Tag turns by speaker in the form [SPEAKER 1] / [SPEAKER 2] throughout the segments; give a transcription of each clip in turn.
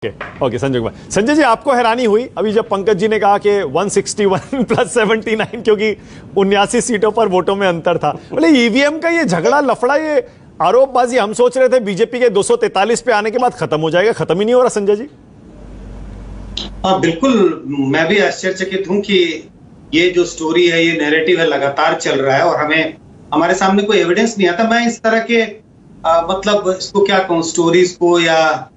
[SPEAKER 1] Okay Sanjay Kumar. Sanjay ji, आपको हैरानी हुई अभी जब पंकज जी ने कहा कि 161 प्लस 79 क्योंकि 79 सीटों पर वोटों में अंतर था। बोले ईवीएम का ये झगड़ा लफड़ा, ये आरोपबाजी, हम सोच रहे थे बीजेपी के 243 पे आने के बाद खत्म हो जाएगा, खत्म ही नहीं हो रहा। संजय जी
[SPEAKER 2] हाँ बिल्कुल, मैं भी आश्चर्यचकित हूं कि ये जो स्टोरी है, ये नैरेटिव है, लगातार चल रहा है और हमारे सामने कोई एविडेंस नहीं आता। मैं इस तरह के मतलब इसको क्या कहूँ, स्टोरीज को या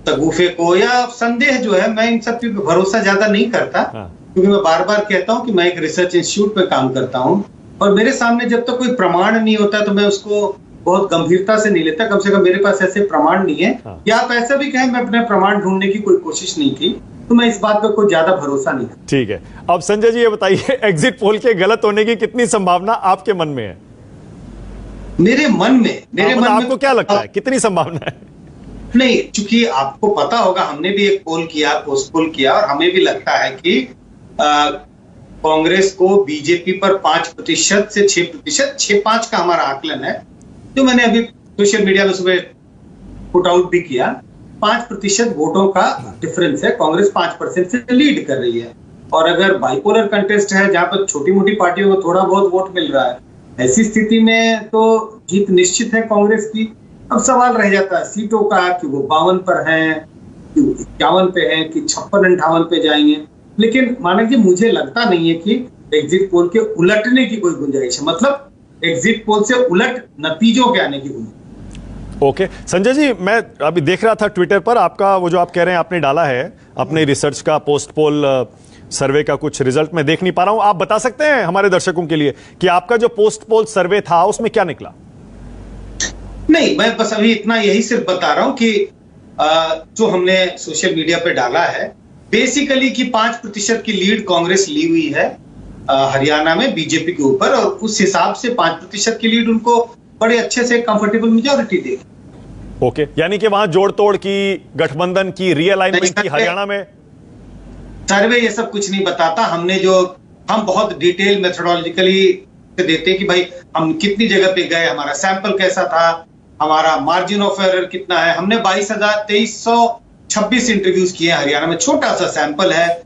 [SPEAKER 2] तगुफे को या संदेह जो है, मैं इन सब पे भरोसा ज्यादा नहीं करता। क्योंकि मैं बार बार कहता हूं कि मैं एक रिसर्च इंस्टीट्यूट पे काम करता हूं और मेरे सामने जब तक कोई प्रमाण नहीं होता तो मैं उसको बहुत गंभीरता से नहीं लेता। कम से कम मेरे पास ऐसे प्रमाण नहीं है। या आप ऐसा भी कहें, मैं अपने प्रमाण ढूंढने की कोई कोशिश नहीं की, तो मैं इस बात पर कोई ज्यादा भरोसा नहीं करता।
[SPEAKER 1] ठीक है, अब संजय जी ये बताइए, एग्जिट पोल के गलत होने की कितनी संभावना आपके मन में है?
[SPEAKER 2] मेरे मन में
[SPEAKER 1] आपको क्या लगता है, कितनी संभावना है?
[SPEAKER 2] नहीं, चूंकि आपको पता होगा, हमने भी एक पोल किया, पोस्ट पोल किया, और हमें भी लगता है कि कांग्रेस को बीजेपी पर 5% से 6%, 6-5 का हमारा आकलन है, जो मैंने अभी सोशल मीडिया में सुबह पुट आउट भी किया। 5% वोटों का डिफरेंस है, कांग्रेस 5% से लीड कर रही है। और अगर बाइपोलर कंटेस्ट है जहां पर छोटी मोटी पार्टियों को थोड़ा बहुत वोट मिल रहा है, ऐसी स्थिति में तो जीत निश्चित है कांग्रेस की। अब सवाल रह जाता है सीटों का, कि वो 52 पर हैं, कि 51 पे हैं, कि 56-58 पे जाएंगे। लेकिन माना कि मुझे लगता नहीं है कि एग्जिट पोल के उलटने की कोई गुंजाइश है, मतलब एग्जिट पोल से उलट नतीजों के आने की गुंजाइश।
[SPEAKER 1] ओके संजय जी, मैं अभी देख रहा था ट्विटर पर आपका वो जो आप कह रहे हैं आपने डाला है अपने रिसर्च का पोस्ट पोल सर्वे का कुछ रिजल्ट मैं देख नहीं पा रहा हूं। आप बता सकते हैं हमारे दर्शकों के लिए कि आपका जो पोस्ट पोल सर्वे था उसमें क्या निकला?
[SPEAKER 2] नहीं, मैं बस अभी इतना यही सिर्फ बता रहा हूं कि जो हमने सोशल मीडिया पे डाला है, बेसिकली कि 5% की लीड कांग्रेस ली हुई है हरियाणा में बीजेपी के ऊपर, और उस हिसाब से 5% की लीड उनको बड़े अच्छे से कंफर्टेबल मेजॉरिटी देगी।
[SPEAKER 1] ओके, यानी कि वहां जोड़ तोड़ की, गठबंधन की, रीअलाइनमेंट की हरियाणा में?
[SPEAKER 2] सर्वे ये सब कुछ नहीं बताता। हम बहुत डिटेल मेथोडोलॉजिकली देते हैं कि भाई हम कितनी जगह पे गए, हमारा सैंपल कैसा था, हमारा मार्जिन ऑफ एरर कितना है। हमने 22,2326 इंटरव्यूज किए हरियाणा में, छोटा सा सैंपल है,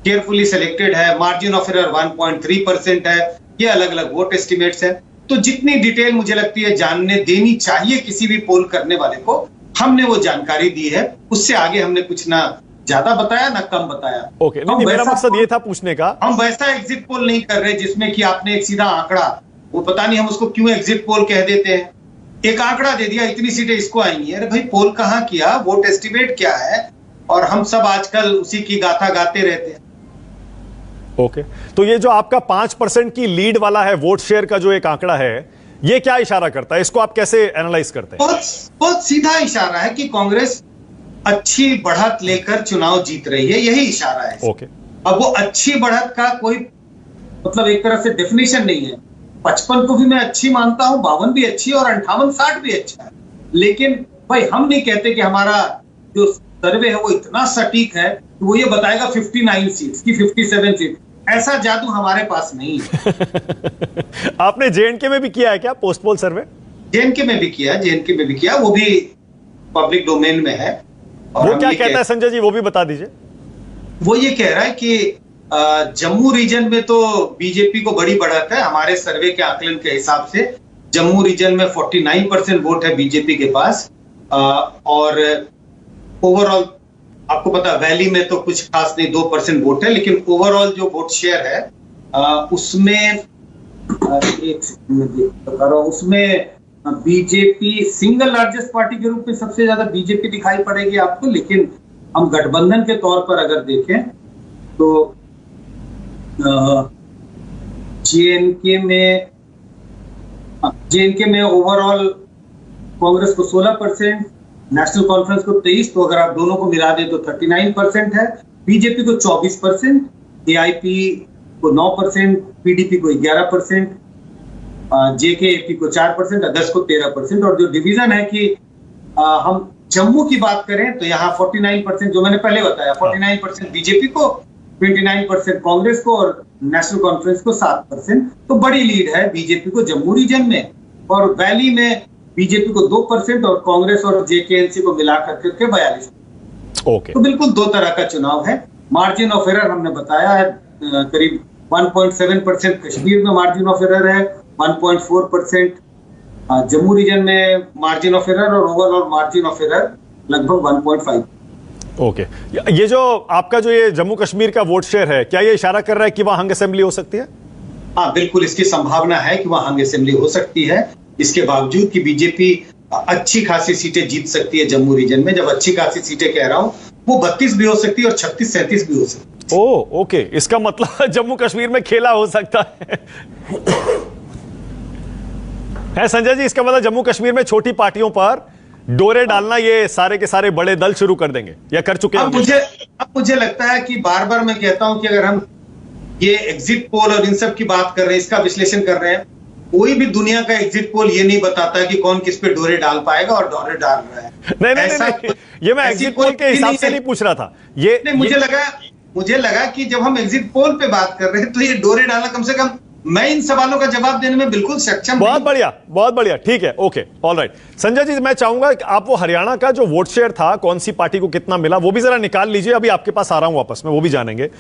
[SPEAKER 2] केयरफुली सिलेक्टेड है, मार्जिन ऑफ एरर 1.3% है। ये अलग अलग वोट एस्टिमेट्स है। तो जितनी डिटेल मुझे लगती है जानने देनी चाहिए किसी भी पोल करने वाले को, हमने वो जानकारी दी है। उससे आगे हमने कुछ ना ज्यादा बताया ना कम बताया।
[SPEAKER 1] ओके, नहीं, मेरा मकसद ये था पूछने का,
[SPEAKER 2] हम वैसा एग्जिट पोल नहीं कर रहे जिसमें कि आपने एक सीधा आंकड़ा, वो पता नहीं हम उसको क्यों एग्जिट पोल कह देते हैं, एक आंकड़ा दे दिया इतनी सीटें इसको आएंगी। अरे भाई, पोल कहां किया, वोट एस्टिमेट क्या है, और हम सब आजकल उसी की गाथा गाते रहते हैं।
[SPEAKER 1] ओके, तो ये जो आपका 5% की लीड वाला है वोट शेयर का जो एक आंकड़ा है, ये क्या इशारा करता है? इसको आप कैसे एनालाइज करते हैं?
[SPEAKER 2] बहुत सीधा इशारा है कि कांग्रेस अच्छी बढ़त लेकर चुनाव जीत रही है, यही इशारा है।
[SPEAKER 1] ओके,
[SPEAKER 2] अब वो अच्छी बढ़त का कोई मतलब एक तरह से डेफिनेशन नहीं है। 55 को भी मैं अच्छी मानता हूं, 52 भी अच्छी और 58-60 भी अच्छा है। लेकिन भाई हम नहीं कहते कि हमारा जो सर्वे है वो इतना सटीक है कि वो ये बताएगा 59 सीट्स की 57 सीट। ऐसा जादू हमारे पास नहीं है।
[SPEAKER 1] आपने जेएनके में भी किया है क्या पोस्ट पोल सर्वे?
[SPEAKER 2] जेएनके में भी किया, वो भी पब्लिक डोमेन में है।
[SPEAKER 1] वो क्या कहता है संजय जी, वो भी बता दीजिए।
[SPEAKER 2] वो ये कह रहा है कि जम्मू रीजन में तो बीजेपी को बड़ी बढ़त है। हमारे सर्वे के आकलन के हिसाब से जम्मू रीजन में 49% वोट है बीजेपी के पास, और ओवरऑल आपको पता वैली में तो कुछ खास नहीं, 2% वोट है। लेकिन ओवरऑल जो वोट शेयर है उसमें उसमें बीजेपी सिंगल लार्जेस्ट पार्टी के रूप में सबसे ज्यादा बीजेपी दिखाई पड़ेगी आपको। लेकिन हम गठबंधन के तौर पर अगर देखें तो जेएनके में ओवरऑल कांग्रेस को 16%, नेशनल कॉन्फ्रेंस को 23%, तो अगर आप दोनों को मिला दें तो 39% है। बीजेपी को 24%, एआईपी को 9%, पीडीपी को 11%, जेकेएपी को 4%, अदर्स को 13%। और जो डिवीजन है कि हम जम्मू की बात करें तो यहाँ 49%, जो मैंने पहले बताया, 49% बीजेपी को, 29% कांग्रेस को और नेशनल कॉन्फ्रेंस को 7%। तो बड़ी लीड है बीजेपी को जम्मू रीजन में। और वैली में बीजेपी को 2% और कांग्रेस और जेकेएनसी को मिलाकर के 42%।
[SPEAKER 1] ओके।
[SPEAKER 2] तो बिल्कुल दो तरह का चुनाव है। मार्जिन ऑफ एरर हमने बताया है, करीब 1.7% कश्मीर में मार्जिन ऑफ एरर है, 1.4% जम्मू रीजन में मार्जिन ऑफ एरर, और ओवरऑल मार्जिन ऑफ एरर लगभग 1.5।
[SPEAKER 1] ओके। ये जो आपका जो ये जम्मू कश्मीर का वोट शेयर है, क्या ये इशारा कर रहा है कि वहां हंग असेंबली हो सकती है?
[SPEAKER 2] हाँ, बिल्कुल इसकी संभावना है कि वहां हंग असेंबली हो सकती है, इसके बावजूद कि बीजेपी अच्छी खासी सीटें जीत सकती है जम्मू रीजन में। जब अच्छी खासी सीटें कह रहा हूं, वो 32 भी हो सकती है और 36-37 भी हो सकती है।
[SPEAKER 1] ओ ओके, इसका मतलब जम्मू कश्मीर में खेला हो सकता है संजय जी। इसका मतलब जम्मू कश्मीर में छोटी पार्टियों पर डोरे डालना ये सारे के सारे बड़े दल शुरू कर देंगे या कर चुके हैं?
[SPEAKER 2] अब मुझे लगता है कि बार बार मैं कहता हूं कि अगर हम ये एग्जिट पोल और इन सब की बात कर रहे हैं, इसका विश्लेषण कर रहे हैं, कोई भी दुनिया का एग्जिट पोल ये नहीं बताता कि कौन किस पे डोरे डाल पाएगा और डोरे डाल रहा है।
[SPEAKER 1] नहीं, ये मैं एग्जिट पोल के हिसाब से नहीं पूछ रहा था। ये
[SPEAKER 2] मुझे लगा कि जब हम एग्जिट पोल पे बात कर रहे हैं तो ये डोरे डालना, कम से कम मैं इन सवालों का जवाब देने में बिल्कुल सक्षम।
[SPEAKER 1] बहुत बढ़िया, ठीक है, ओके, ऑलराइट। संजय जी, मैं चाहूंगा कि आप वो हरियाणा का जो वोट शेयर था, कौन सी पार्टी को कितना मिला, वो भी जरा निकाल लीजिए। अभी आपके पास आ रहा हूं वापस, मैं वो भी जानेंगे।